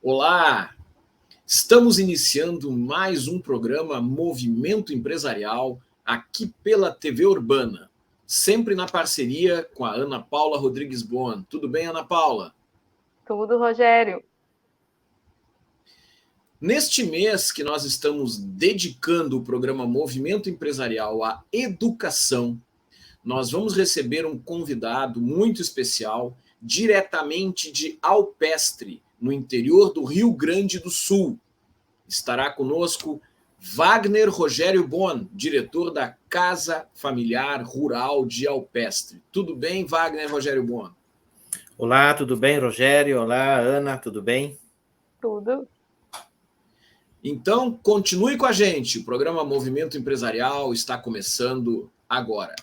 Olá! Estamos iniciando mais um programa Movimento Empresarial aqui pela TV Urbana, sempre na parceria com a Ana Paula Rodrigues Boan. Tudo bem, Ana Paula? Tudo, Rogério. Neste mês que nós estamos dedicando o programa Movimento Empresarial à educação, nós vamos receber um convidado muito especial, diretamente de Alpestre, no interior do Rio Grande do Sul. Estará conosco Wagner Rogério Boan, diretor da Casa Familiar Rural de Alpestre. Tudo bem, Wagner Rogério Boan? Olá, tudo bem, Rogério? Olá, Ana, tudo bem? Tudo. Então, continue com a gente. O programa Movimento Empresarial está começando agora.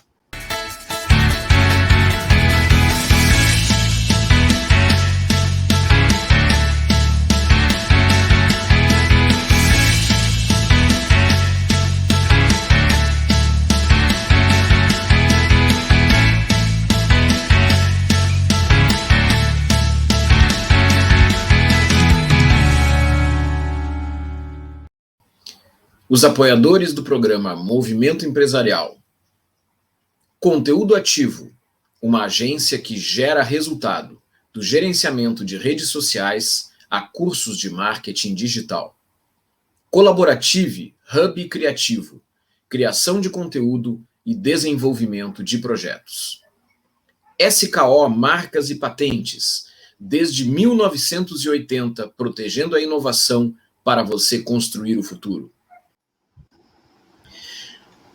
Os apoiadores do programa Movimento Empresarial. Conteúdo Ativo, uma agência que gera resultado, do gerenciamento de redes sociais a cursos de marketing digital. Colaborative, hub criativo, criação de conteúdo e desenvolvimento de projetos. SKO Marcas e Patentes, desde 1980, protegendo a inovação para você construir o futuro.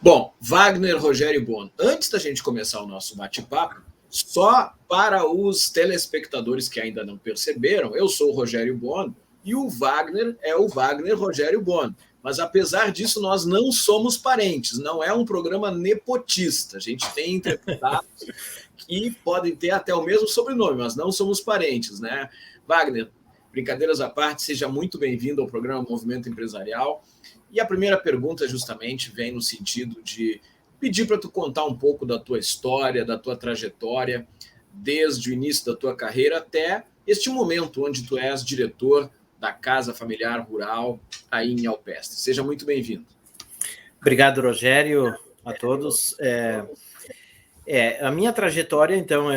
Bom, Wagner Rogério Boan, antes da gente começar o nosso bate-papo, só para os telespectadores que ainda não perceberam, eu sou o Rogério Boan e o Wagner é o Wagner Rogério Boan. Mas apesar disso, nós não somos parentes, não é um programa nepotista. A gente tem interpretados que podem ter até o mesmo sobrenome, mas não somos parentes, né? Wagner, brincadeiras à parte, seja muito bem-vindo ao programa Movimento Empresarial. E a primeira pergunta justamente vem no sentido de pedir para tu contar um pouco da tua história, da tua trajetória, desde o início da tua carreira até este momento onde tu és diretor da Casa Familiar Rural aí em Alpestre. Seja muito bem-vindo. Obrigado, Rogério, a todos. A minha trajetória, então,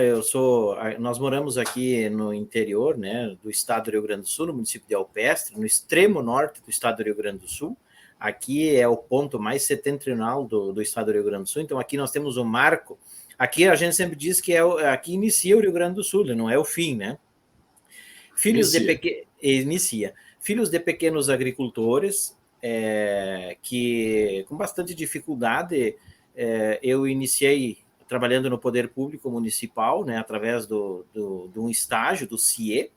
nós moramos aqui no interior, né, do estado do Rio Grande do Sul, no município de Alpestre, no extremo norte do estado do Rio Grande do Sul. Aqui é o ponto mais setentrional do estado do Rio Grande do Sul, então aqui nós temos um marco. Aqui a gente sempre diz que aqui inicia o Rio Grande do Sul, não é o fim, né? Inicia. Filhos de pequenos agricultores, que com bastante dificuldade eu iniciei trabalhando no poder público municipal, né, através de um estágio do CIE,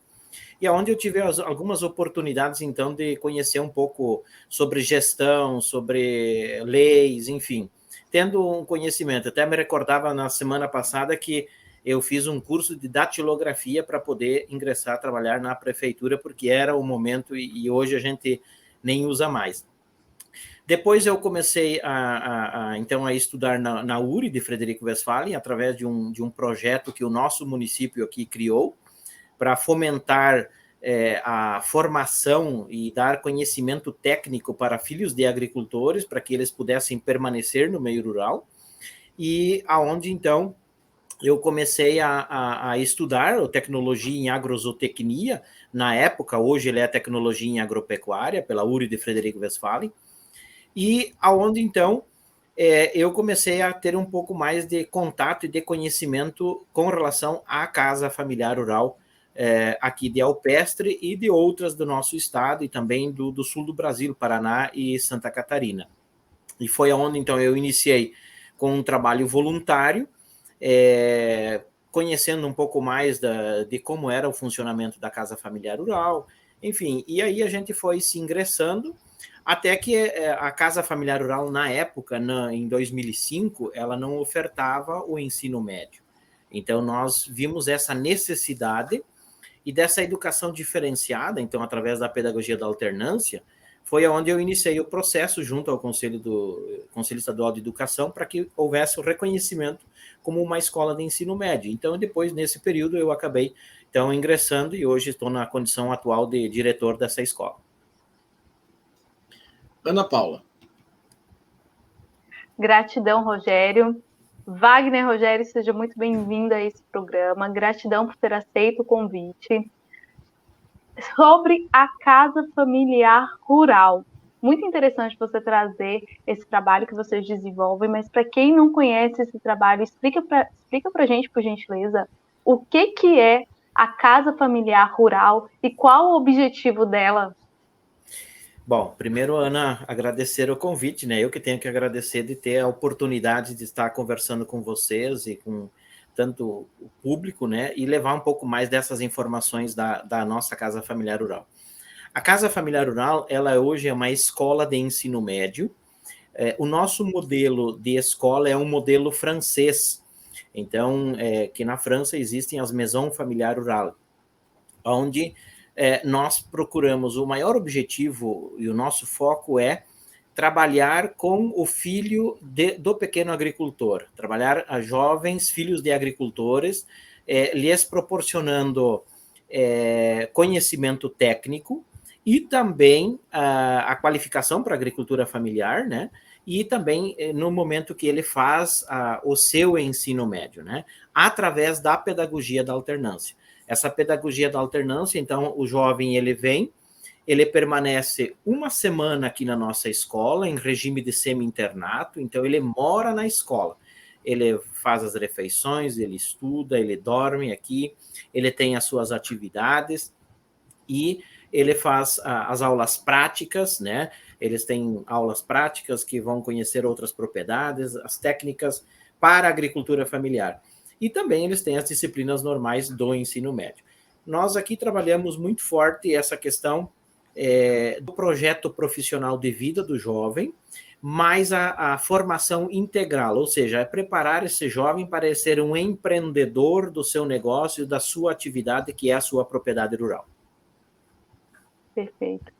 e onde eu tive algumas oportunidades, então, de conhecer um pouco sobre gestão, sobre leis, enfim, tendo um conhecimento. Até me recordava na semana passada que eu fiz um curso de datilografia para poder ingressar a trabalhar na prefeitura, porque era o momento e hoje a gente nem usa mais. Depois eu comecei então a estudar na URI de Frederico Westphalen, através de um projeto que o nosso município aqui criou, para fomentar a formação e dar conhecimento técnico para filhos de agricultores, para que eles pudessem permanecer no meio rural, e aonde, então, eu comecei a estudar tecnologia em agrozootecnia, na época, hoje ele é tecnologia em agropecuária, pela URI de Frederico Westphalen, e aonde, então, eu comecei a ter um pouco mais de contato e de conhecimento com relação à Casa Familiar Rural, aqui de Alpestre e de outras do nosso estado e também do sul do Brasil, Paraná e Santa Catarina. E foi onde, então, eu iniciei com um trabalho voluntário, conhecendo um pouco mais de como era o funcionamento da Casa Familiar Rural, enfim, e aí a gente foi se ingressando, até que a Casa Familiar Rural, na época, em 2005, ela não ofertava o ensino médio. Então, nós vimos essa necessidade e dessa educação diferenciada, então, através da pedagogia da alternância, foi onde eu iniciei o processo junto ao Conselho Estadual de Educação para que houvesse o reconhecimento como uma escola de ensino médio. Então, depois, nesse período, eu acabei Então, ingressando, e hoje estou na condição atual de diretor dessa escola. Ana Paula. Gratidão, Rogério. Wagner, Rogério, seja muito bem-vindo a esse programa. Gratidão por ter aceito o convite. Sobre a Casa Familiar Rural. Muito interessante você trazer esse trabalho que vocês desenvolvem, mas para quem não conhece esse trabalho, explica para a gente, por gentileza, o que é a Casa Familiar Rural e qual o objetivo dela? Bom, primeiro, Ana, agradecer o convite, né? Eu que tenho que agradecer de ter a oportunidade de estar conversando com vocês e com tanto o público, né? E levar um pouco mais dessas informações da nossa Casa Familiar Rural. A Casa Familiar Rural, ela hoje é uma escola de ensino médio. O nosso modelo de escola é um modelo francês. Então, que na França existem as Maisons Familiar Rural, onde nós procuramos, o maior objetivo e o nosso foco é trabalhar com o filho do pequeno agricultor, trabalhar a jovens filhos de agricultores, lhes proporcionando conhecimento técnico e também a qualificação para a agricultura familiar, né? E também no momento que ele faz o seu ensino médio, né? Através da pedagogia da alternância. Essa pedagogia da alternância, então, o jovem, ele vem, ele permanece uma semana aqui na nossa escola, em regime de semi-internato, então ele mora na escola. Ele faz as refeições, ele estuda, ele dorme aqui, ele tem as suas atividades e ele faz as aulas práticas, né? Eles têm aulas práticas que vão conhecer outras propriedades, as técnicas para a agricultura familiar. E também eles têm as disciplinas normais do ensino médio. Nós aqui trabalhamos muito forte essa questão do projeto profissional de vida do jovem, mais a formação integral, ou seja, é preparar esse jovem para ser um empreendedor do seu negócio, da sua atividade, que é a sua propriedade rural. Perfeito.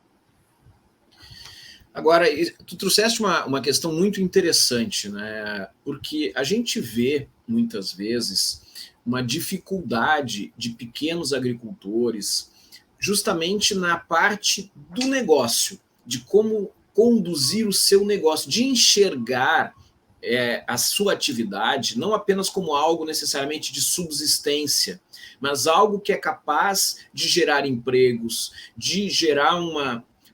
Agora, tu trouxeste uma questão muito interessante, né? Porque a gente vê, muitas vezes, uma dificuldade de pequenos agricultores justamente na parte do negócio, de como conduzir o seu negócio, de enxergar a sua atividade não apenas como algo necessariamente de subsistência, mas algo que é capaz de gerar empregos, de gerar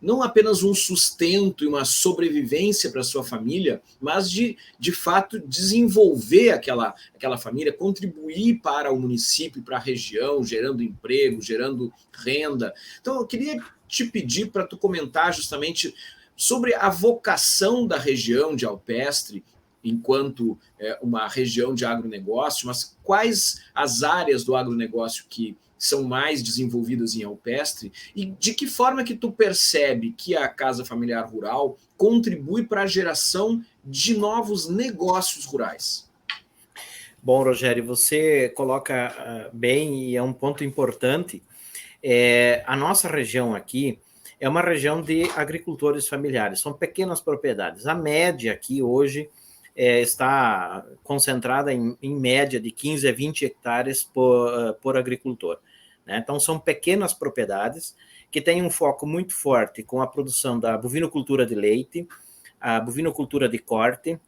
não apenas um sustento e uma sobrevivência para a sua família, mas de fato, desenvolver aquela família, contribuir para o município, para a região, gerando emprego, gerando renda. Então, eu queria te pedir para tu comentar justamente sobre a vocação da região de Alpestre, enquanto uma região de agronegócio, mas quais as áreas do agronegócio que são mais desenvolvidas em Alpestre e de que forma que tu percebe que a Casa Familiar Rural contribui para a geração de novos negócios rurais? Bom, Rogério, você coloca bem e é um ponto importante. A nossa região aqui é uma região de agricultores familiares, são pequenas propriedades. A média aqui hoje está concentrada em média de 15 a 20 hectares por agricultor. Né? Então, são pequenas propriedades que têm um foco muito forte com a produção da bovinocultura de leite, a bovinocultura de corte,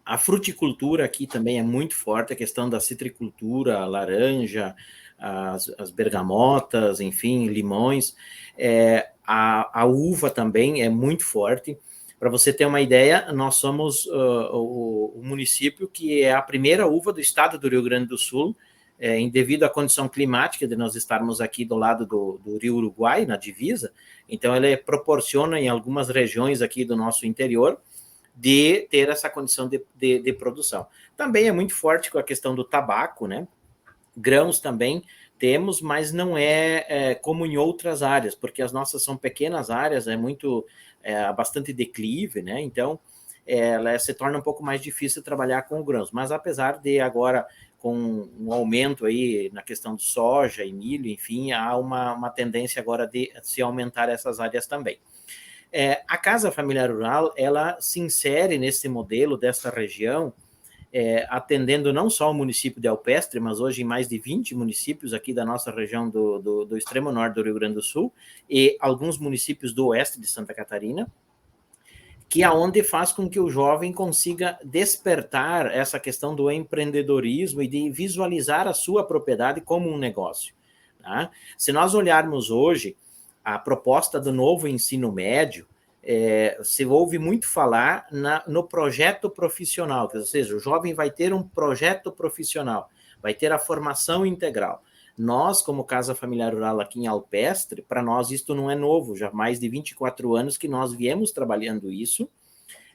a fruticultura aqui também é muito forte, a questão da citricultura, a laranja, as bergamotas, enfim, limões. A uva também é muito forte. Para você ter uma ideia, nós somos o município que é a primeira uva do estado do Rio Grande do Sul, devido à condição climática de nós estarmos aqui do lado do Rio Uruguai, na divisa. Então, ele proporciona em algumas regiões aqui do nosso interior de ter essa condição de produção. Também é muito forte com a questão do tabaco, né? Grãos também temos, mas não como em outras áreas, porque as nossas são pequenas áreas, bastante declive, né? Então, ela se torna um pouco mais difícil trabalhar com grãos. Mas apesar de agora, com um aumento aí na questão de soja e milho, enfim, há uma tendência agora de se aumentar essas áreas também. A Casa Familiar Rural, ela se insere nesse modelo dessa região atendendo não só o município de Alpestre, mas hoje em mais de 20 municípios aqui da nossa região do extremo norte do Rio Grande do Sul e alguns municípios do oeste de Santa Catarina, que é onde faz com que o jovem consiga despertar essa questão do empreendedorismo e de visualizar a sua propriedade como um negócio. Tá? Se nós olharmos hoje a proposta do novo ensino médio, se ouve muito falar no projeto profissional, ou seja, o jovem vai ter um projeto profissional, vai ter a formação integral. Nós, como Casa Familiar Rural aqui em Alpestre, para nós isto não é novo, já há mais de 24 anos que nós viemos trabalhando isso,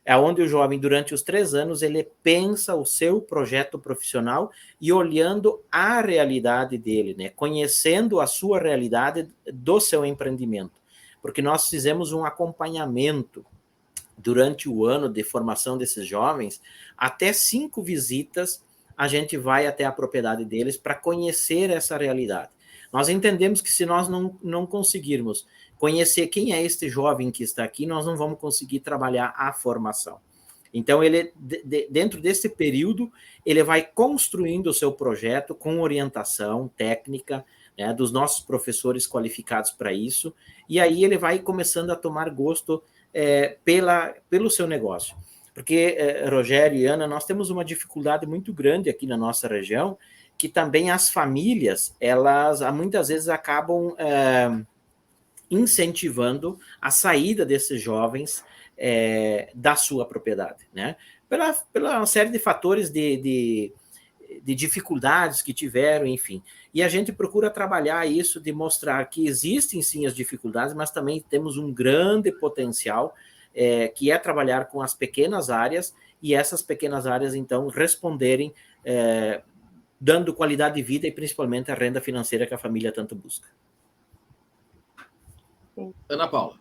é onde o jovem, durante os 3 anos, ele pensa o seu projeto profissional e olhando a realidade dele, né? Conhecendo a sua realidade do seu empreendimento. Porque nós fizemos um acompanhamento durante o ano de formação desses jovens, até 5 visitas a gente vai até a propriedade deles para conhecer essa realidade. Nós entendemos que se nós não conseguirmos conhecer quem é este jovem que está aqui, nós não vamos conseguir trabalhar a formação. Então, ele, dentro desse período, ele vai construindo o seu projeto com orientação técnica, né, dos nossos professores qualificados para isso, e aí ele vai começando a tomar gosto pelo seu negócio. Porque, Rogério e Ana, nós temos uma dificuldade muito grande aqui na nossa região, que também as famílias, elas muitas vezes acabam incentivando a saída desses jovens da sua propriedade, né? Pela série de fatores de dificuldades que tiveram, enfim. E a gente procura trabalhar isso, de mostrar que existem sim as dificuldades, mas também temos um grande potencial, que é trabalhar com as pequenas áreas, e essas pequenas áreas, então, responderem dando qualidade de vida e principalmente a renda financeira que a família tanto busca. Ana Paula.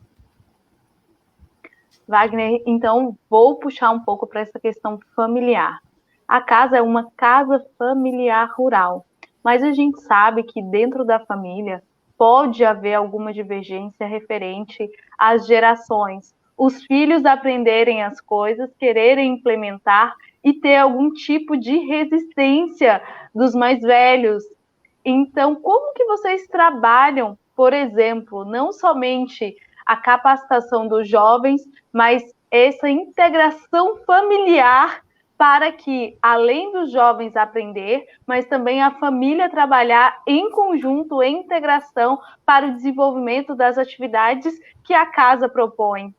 Wagner, então vou puxar um pouco para essa questão familiar. A casa é uma casa familiar rural, mas a gente sabe que dentro da família pode haver alguma divergência referente às gerações. Os filhos aprenderem as coisas, quererem implementar e ter algum tipo de resistência dos mais velhos. Então, como que vocês trabalham, por exemplo, não somente a capacitação dos jovens, mas essa integração familiar para que, além dos jovens aprender, mas também a família trabalhar em conjunto, em integração, para o desenvolvimento das atividades que a casa propõe?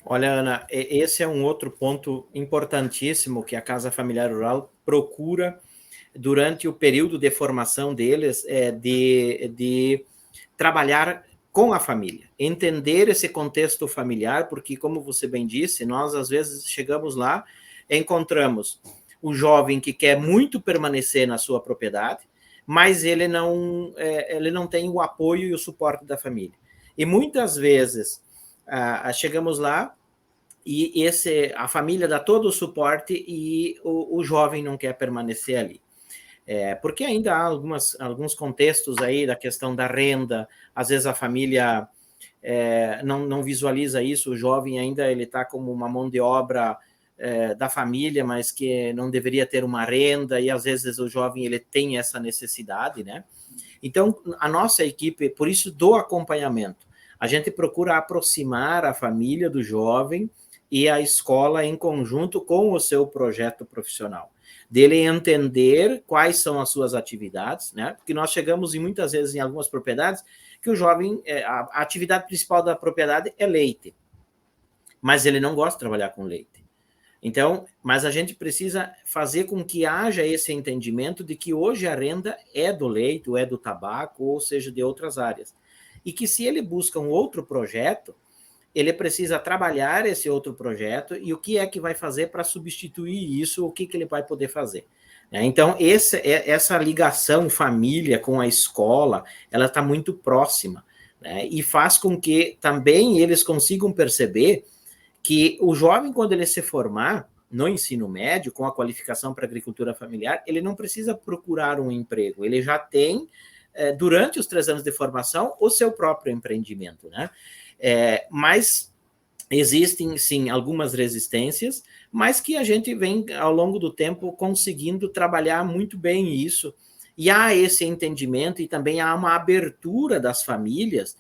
Olha, Ana, esse é um outro ponto importantíssimo que a Casa Familiar Rural procura, durante o período de formação deles, de trabalhar com a família, entender esse contexto familiar, porque, como você bem disse, nós às vezes chegamos lá, encontramos o jovem que quer muito permanecer na sua propriedade, mas ele não tem o apoio e o suporte da família. E muitas vezes chegamos lá e a família dá todo o suporte e o jovem não quer permanecer ali. Porque ainda há alguns contextos aí da questão da renda, às vezes a família não visualiza isso, o jovem ainda ele está como uma mão de obra da família, mas que não deveria ter uma renda, e às vezes o jovem ele tem essa necessidade, né? Então, a nossa equipe, por isso do acompanhamento, a gente procura aproximar a família do jovem e a escola em conjunto com o seu projeto profissional, dele entender quais são as suas atividades, né? Porque nós chegamos muitas vezes em algumas propriedades que o jovem, a atividade principal da propriedade é leite, mas ele não gosta de trabalhar com leite. Então, mas a gente precisa fazer com que haja esse entendimento de que hoje a renda é do leite, ou é do tabaco, ou seja, de outras áreas. E que se ele busca um outro projeto, ele precisa trabalhar esse outro projeto e o que é que vai fazer para substituir isso, o que ele vai poder fazer. Então, essa ligação família com a escola, ela está muito próxima, né? E faz com que também eles consigam perceber que o jovem, quando ele se formar no ensino médio, com a qualificação para agricultura familiar, ele não precisa procurar um emprego, ele já tem, durante os 3 anos de formação, o seu próprio empreendimento, né? Mas existem, sim, algumas resistências, mas que a gente vem, ao longo do tempo, conseguindo trabalhar muito bem isso. E há esse entendimento e também há uma abertura das famílias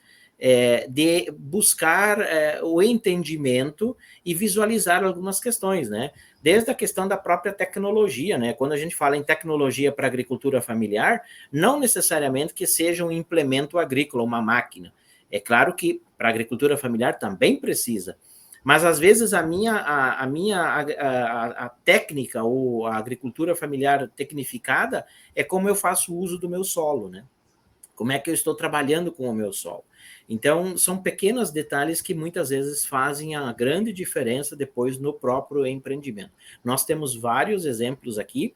de buscar o entendimento e visualizar algumas questões, né? Desde a questão da própria tecnologia, né? Quando a gente fala em tecnologia para agricultura familiar, não necessariamente que seja um implemento agrícola, uma máquina. É claro que para a agricultura familiar também precisa, mas às vezes a técnica ou a agricultura familiar tecnificada é como eu faço uso do meu solo, né? Como é que eu estou trabalhando com o meu solo? Então, são pequenos detalhes que muitas vezes fazem a grande diferença depois no próprio empreendimento. Nós temos vários exemplos aqui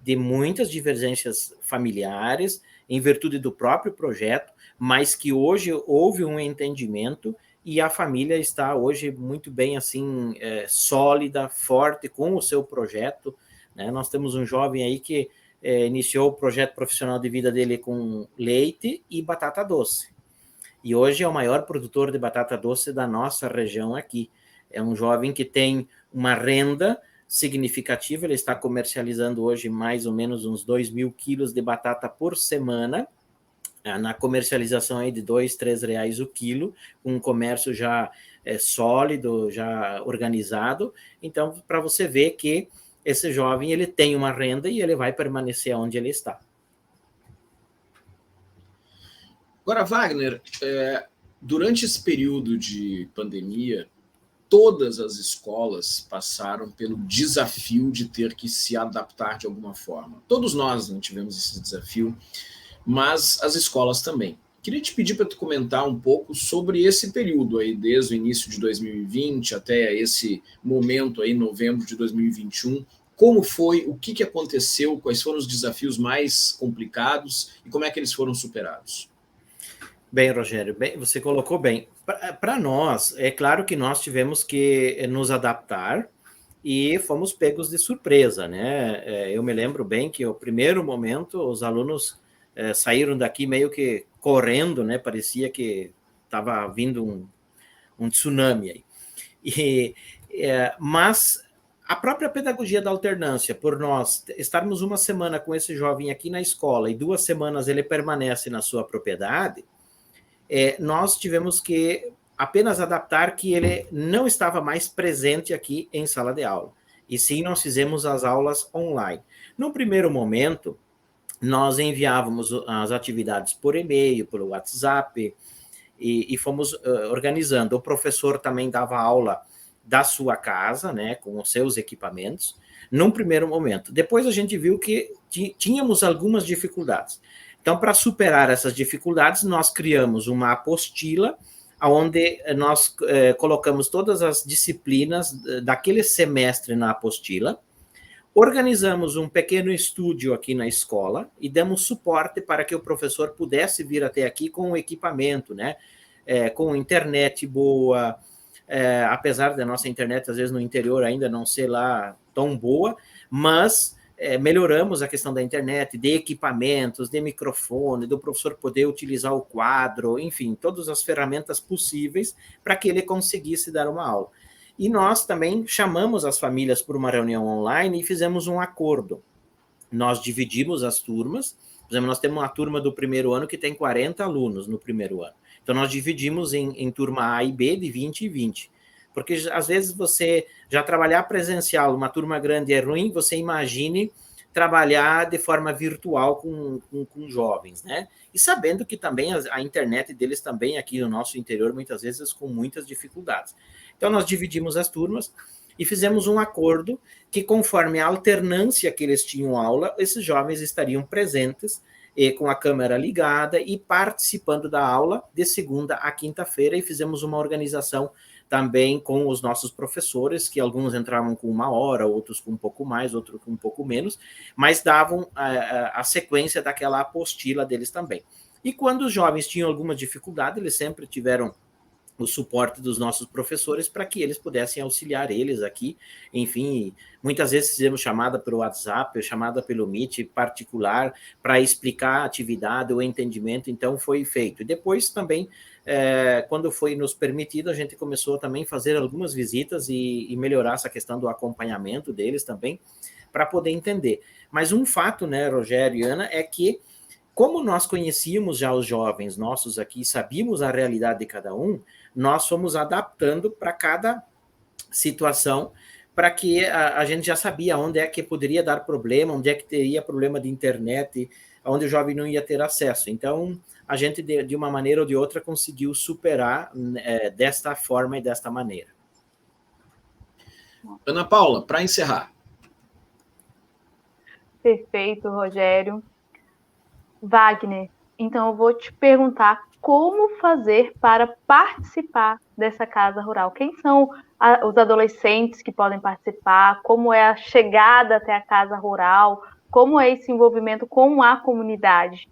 de muitas divergências familiares em virtude do próprio projeto, mas que hoje houve um entendimento e a família está hoje muito bem assim, sólida, forte com o seu projeto, né? Nós temos um jovem aí que iniciou o projeto profissional de vida dele com leite e batata doce. E hoje é o maior produtor de batata doce da nossa região aqui. É um jovem que tem uma renda significativa, ele está comercializando hoje mais ou menos uns 2.000 quilos de batata por semana, na comercialização aí de R$ 2, R$ 3 o quilo, um comércio já sólido, já organizado. Então, para você ver que esse jovem ele tem uma renda e ele vai permanecer onde ele está. Agora, Wagner, durante esse período de pandemia, todas as escolas passaram pelo desafio de ter que se adaptar de alguma forma. Todos nós não tivemos esse desafio, mas as escolas também. Queria te pedir para tu comentar um pouco sobre esse período aí, desde o início de 2020 até esse momento aí, novembro de 2021. Como foi, o que aconteceu, quais foram os desafios mais complicados e como é que eles foram superados? Bem, Rogério, você colocou bem. Para nós, é claro que nós tivemos que nos adaptar e fomos pegos de surpresa, né? Eu me lembro bem que, no primeiro momento, os alunos saíram daqui meio que correndo, né? Parecia que estava vindo um tsunami aí. Mas a própria pedagogia da alternância, por nós estarmos uma semana com esse jovem aqui na escola e 2 semanas ele permanece na sua propriedade, nós tivemos que apenas adaptar que ele não estava mais presente aqui em sala de aula. E sim, nós fizemos as aulas online. No primeiro momento, nós enviávamos as atividades por e-mail, pelo WhatsApp, e fomos organizando. O professor também dava aula da sua casa, né, com os seus equipamentos, num primeiro momento. Depois a gente viu que tínhamos algumas dificuldades. Então, para superar essas dificuldades, nós criamos uma apostila onde nós colocamos todas as disciplinas daquele semestre na apostila, organizamos um pequeno estúdio aqui na escola e demos suporte para que o professor pudesse vir até aqui com o equipamento, né? Com internet boa, apesar da nossa internet, às vezes, no interior ainda não ser lá tão boa, mas melhoramos a questão da internet, de equipamentos, de microfone, do professor poder utilizar o quadro, enfim, todas as ferramentas possíveis para que ele conseguisse dar uma aula. E nós também chamamos as famílias por uma reunião online e fizemos um acordo. Nós dividimos as turmas, por exemplo, nós temos uma turma do primeiro ano que tem 40 alunos no primeiro ano. Então, nós dividimos em turma A e B de 20 e 20. Porque, às vezes, você já trabalhar presencial, uma turma grande é ruim, você imagine trabalhar de forma virtual com jovens, né? E sabendo que também a internet deles também aqui no nosso interior, muitas vezes, com muitas dificuldades. Então, nós dividimos as turmas e fizemos um acordo que, conforme a alternância que eles tinham aula, esses jovens estariam presentes com a câmera ligada e participando da aula de segunda a quinta-feira, e fizemos uma organização também com os nossos professores, que alguns entravam com 1 hora, outros com um pouco mais, outros com um pouco menos, mas davam a sequência daquela apostila deles também. E quando os jovens tinham alguma dificuldade, eles sempre tiveram o suporte dos nossos professores para que eles pudessem auxiliar eles aqui. Enfim, muitas vezes fizemos chamada pelo WhatsApp, chamada pelo Meet particular, para explicar a atividade, o entendimento, então foi feito. E depois também, quando foi nos permitido, a gente começou também a fazer algumas visitas e melhorar essa questão do acompanhamento deles também, para poder entender. Mas um fato, né, Rogério e Ana, é que como nós conhecíamos já os jovens nossos aqui, sabíamos a realidade de cada um, nós fomos adaptando para cada situação, para que a gente já sabia onde é que poderia dar problema, onde é que teria problema de internet, onde o jovem não ia ter acesso. Então, a gente, de uma maneira ou de outra, conseguiu superar desta forma e desta maneira. Ana Paula, para encerrar. Perfeito, Rogério. Wagner, então eu vou te perguntar como fazer para participar dessa casa rural. Quem são os adolescentes que podem participar? Como é a chegada até a casa rural? Como é esse envolvimento com a comunidade?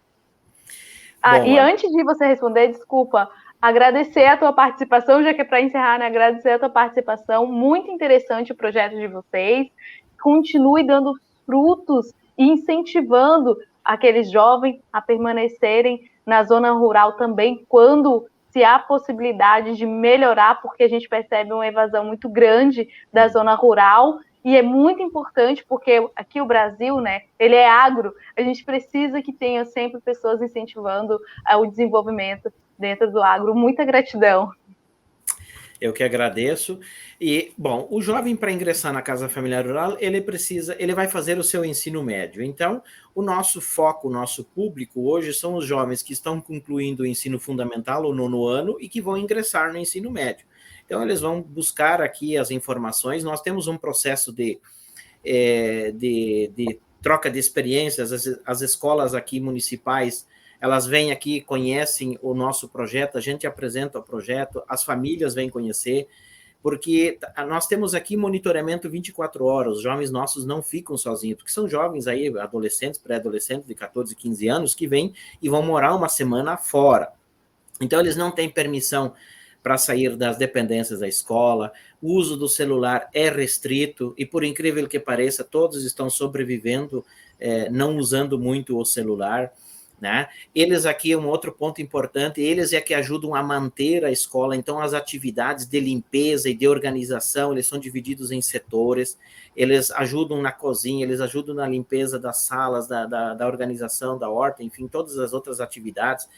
E antes de você responder, desculpa, agradecer a tua participação, já que é para encerrar, né? Agradecer a tua participação. Muito interessante o projeto de vocês. Continue dando frutos e incentivando aqueles jovens a permanecerem na zona rural também, quando se há possibilidade de melhorar, porque a gente percebe uma evasão muito grande da zona rural, e é muito importante, porque aqui o Brasil, né, ele é agro, a gente precisa que tenha sempre pessoas incentivando o desenvolvimento dentro do agro. Muita gratidão. Eu que agradeço. E, bom, o jovem, para ingressar na Casa Familiar Rural, ele vai fazer o seu ensino médio. Então, o nosso foco, o nosso público hoje são os jovens que estão concluindo o ensino fundamental, o 9º ano, e que vão ingressar no ensino médio. Então, eles vão buscar aqui as informações. Nós temos um processo de troca de experiências. As escolas aqui municipais, elas vêm aqui, conhecem o nosso projeto, a gente apresenta o projeto, as famílias vêm conhecer, porque nós temos aqui monitoramento 24 horas, os jovens nossos não ficam sozinhos, porque são jovens aí, adolescentes, pré-adolescentes de 14, 15 anos, que vêm e vão morar uma semana fora. Então, eles não têm permissão para sair das dependências da escola, o uso do celular é restrito, e por incrível que pareça, todos estão sobrevivendo, não usando muito o celular, né? Eles aqui, um outro ponto importante, eles é que ajudam a manter a escola, então as atividades de limpeza e de organização, eles são divididos em setores, eles ajudam na cozinha, eles ajudam na limpeza das salas, da organização, da horta, enfim, todas as outras atividades.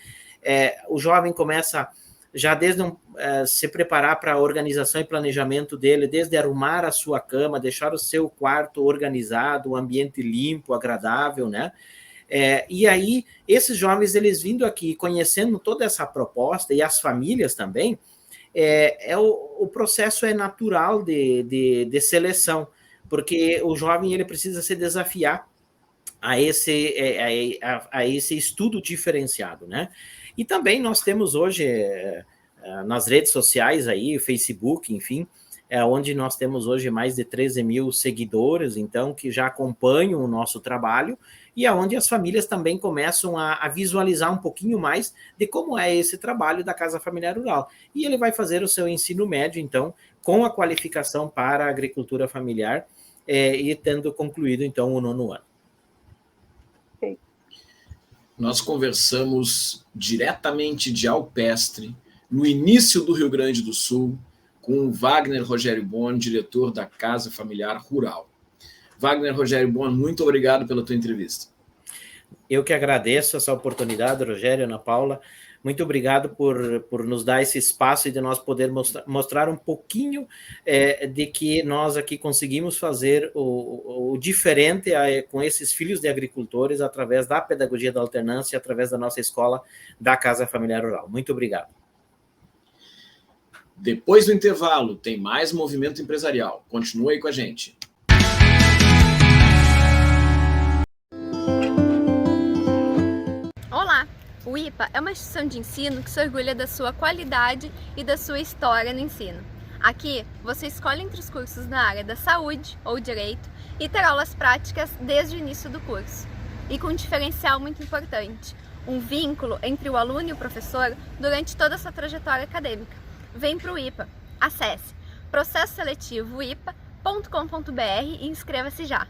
O jovem começa já desde se preparar para a organização e planejamento dele, desde arrumar a sua cama, deixar o seu quarto organizado, o ambiente limpo, agradável, né? E aí, esses jovens, eles vindo aqui, conhecendo toda essa proposta, e as famílias também, o processo é natural de seleção, porque o jovem ele precisa se desafiar a esse estudo diferenciado, né? E também nós temos hoje, nas redes sociais aí, Facebook, enfim, onde nós temos hoje mais de 13 mil seguidores, então, que já acompanham o nosso trabalho, e aonde as famílias também começam a visualizar um pouquinho mais de como é esse trabalho da Casa Familiar Rural. E ele vai fazer o seu ensino médio, então, com a qualificação para a agricultura familiar, e tendo concluído, então, o 9º ano. Nós conversamos diretamente de Alpestre, no início do Rio Grande do Sul, com o Wagner Rogério Bon, diretor da Casa Familiar Rural. Wagner Rogério Bon, muito obrigado pela tua entrevista. Eu que agradeço essa oportunidade, Rogério, Ana Paula. Muito obrigado por nos dar esse espaço e de nós poder mostrar um pouquinho de que nós aqui conseguimos fazer o diferente com esses filhos de agricultores através da pedagogia da alternância, através da nossa escola da Casa Familiar Rural. Muito obrigado. Depois do intervalo, tem mais Movimento Empresarial. Continua aí com a gente. Olá! O IPA é uma instituição de ensino que se orgulha da sua qualidade e da sua história no ensino. Aqui, você escolhe entre os cursos na área da saúde ou direito e terá aulas práticas desde o início do curso. E com um diferencial muito importante, um vínculo entre o aluno e o professor durante toda a sua trajetória acadêmica. vem para o IPA. Acesse processoseletivoipa.com.br e inscreva-se já.